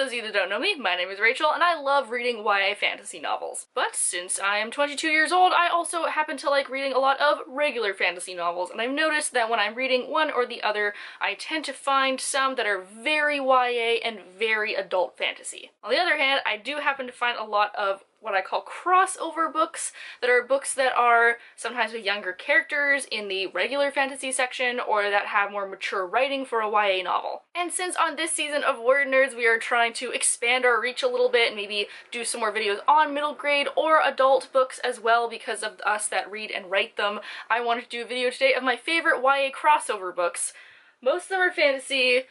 those of you that don't know me, my name is Rachel, and I love reading YA fantasy novels. But since I am 22 years old, I also happen to like reading a lot of regular fantasy novels, and I've noticed that when I'm reading one or the other, I tend to find some that are very YA and very adult fantasy. On the other hand, I do happen to find a lot of what I call crossover books, that are books that are sometimes with younger characters in the regular fantasy section, or that have more mature writing for a YA novel. And since on this season of WordNerds we are trying to expand our reach a little bit and maybe do some more videos on middle grade or adult books as well because of us that read and write them, I wanted to do a video today of my favorite YA crossover books. Most of them are fantasy.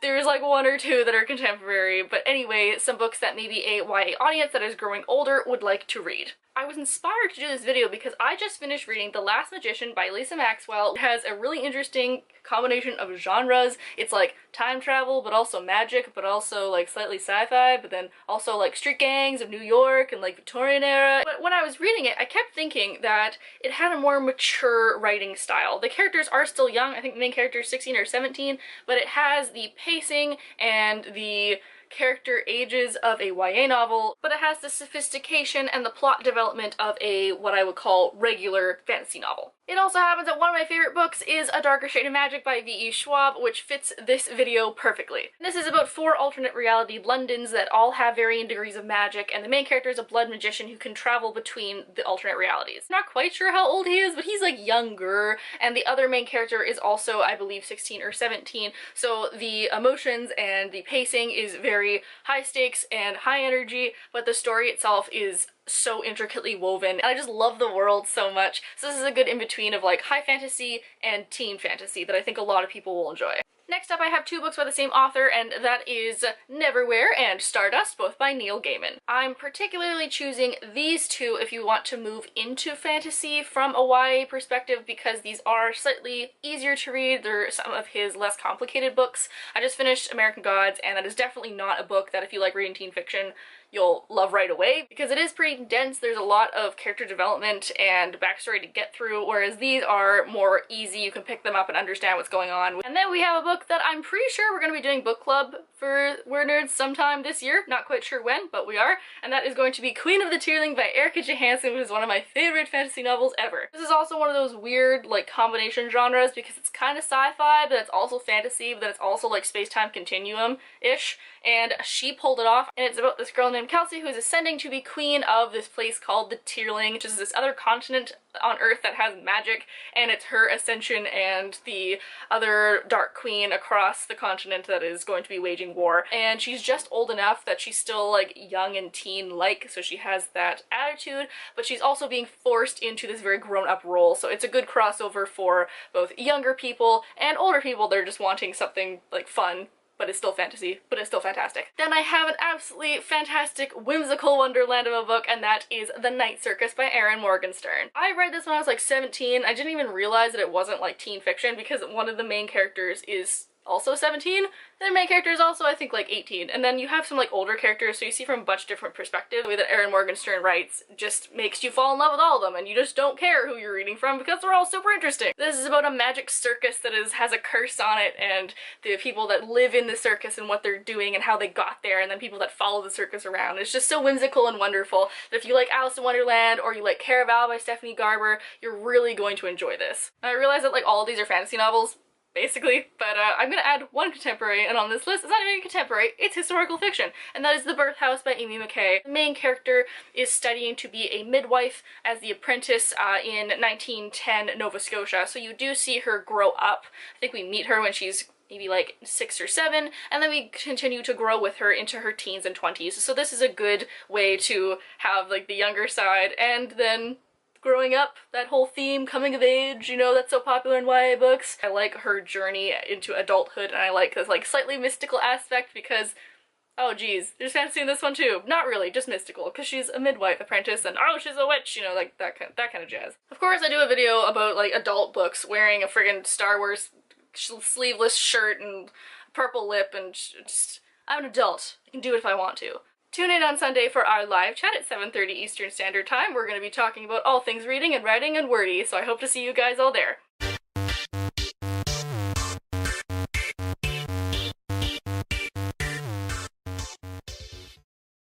There's like one or two that are contemporary, but anyway, some books that maybe a YA audience that is growing older would like to read. I was inspired to do this video because I just finished reading The Last Magician by Lisa Maxwell. It has a really interesting combination of genres. It's like time travel, but also magic, but also like slightly sci-fi, but then also like street gangs of New York and like Victorian era. But when I was reading it, I kept thinking that it had a more mature writing style. The characters are still young. I think the main character is 16 or 17, but it has the pacing and the character ages of a YA novel, but it has the sophistication and the plot development of a what I would call regular fantasy novel. It also happens that one of my favorite books is A Darker Shade of Magic by V.E. Schwab, which fits this video perfectly. This is about 4 alternate reality Londons that all have varying degrees of magic, and the main character is a blood magician who can travel between the alternate realities. Not quite sure how old he is, but he's like younger, and the other main character is also, I believe, 16 or 17, so the emotions and the pacing is very high stakes and high energy, but the story itself is so intricately woven, and I just love the world so much. So this is a good in-between of like high fantasy and teen fantasy that I think a lot of people will enjoy. Next up, I have 2 books by the same author, and that is Neverwhere and Stardust, both by Neil Gaiman. I'm particularly choosing these 2 if you want to move into fantasy from a YA perspective, because these are slightly easier to read. They're some of his less complicated books. I just finished American Gods, and that is definitely not a book that if you like reading teen fiction, you'll love right away, because it is pretty dense. There's a lot of character development and backstory to get through, whereas these are more easy. You can pick them up and understand what's going on. And then we have a book that I'm pretty sure we're going to be doing book club for WordNerds sometime this year. Not quite sure when, but we are. And that is going to be Queen of the Tearling by Erica Johansson, which is one of my favorite fantasy novels ever. This is also one of those weird like combination genres because it's kind of sci-fi, but it's also fantasy, but then it's also like space-time continuum-ish. And she pulled it off, and it's about this girl named Kelsey who is ascending to be queen of this place called the Tearling, which is this other continent on Earth that has magic, and it's her ascension and the other dark queen across the continent that is going to be waging war. And she's just old enough that she's still like young and teen-like, so she has that attitude, but she's also being forced into this very grown-up role. So it's a good crossover for both younger people and older people that are just wanting something like fun, but it's still fantasy, but it's still fantastic. Then I have an absolutely fantastic whimsical wonderland of a book, and that is The Night Circus by Erin Morgenstern. I read this when I was like 17. I didn't even realize that it wasn't like teen fiction because one of the main characters is also 17. The main character is also, I think, like 18. And then you have some like older characters, so you see from a bunch different perspectives. The way that Erin Morgenstern writes just makes you fall in love with all of them, and you just don't care who you're reading from because they're all super interesting. This is about a magic circus that has a curse on it, and the people that live in the circus and what they're doing and how they got there, and then people that follow the circus around. It's just so whimsical and wonderful that if you like Alice in Wonderland or you like Caraval by Stephanie Garber, you're really going to enjoy this. And I realize that like all of these are fantasy novels, basically, but I'm gonna add one contemporary, and on this list, it's not even contemporary, it's historical fiction, and that is The Birth House by Amy McKay. The main character is studying to be a midwife as the apprentice in 1910 Nova Scotia, so you do see her grow up. I think we meet her when she's maybe like 6 or 7, and then we continue to grow with her into her teens and 20s, so this is a good way to have like the younger side, and then growing up, that whole theme, coming of age, you know, that's so popular in YA books. I like her journey into adulthood, and I like this like slightly mystical aspect because, oh geez, there's fantasy in this one too. Not really, just mystical, because she's a midwife apprentice and oh, she's a witch, you know, like that kind of jazz. Of course, I do a video about like adult books wearing a friggin' Star Wars sleeveless shirt and purple lip, and just, I'm an adult. I can do it if I want to. Tune in on Sunday for our live chat at 7:30 Eastern Standard Time. We're going to be talking about all things reading and writing and wordy, so I hope to see you guys all there.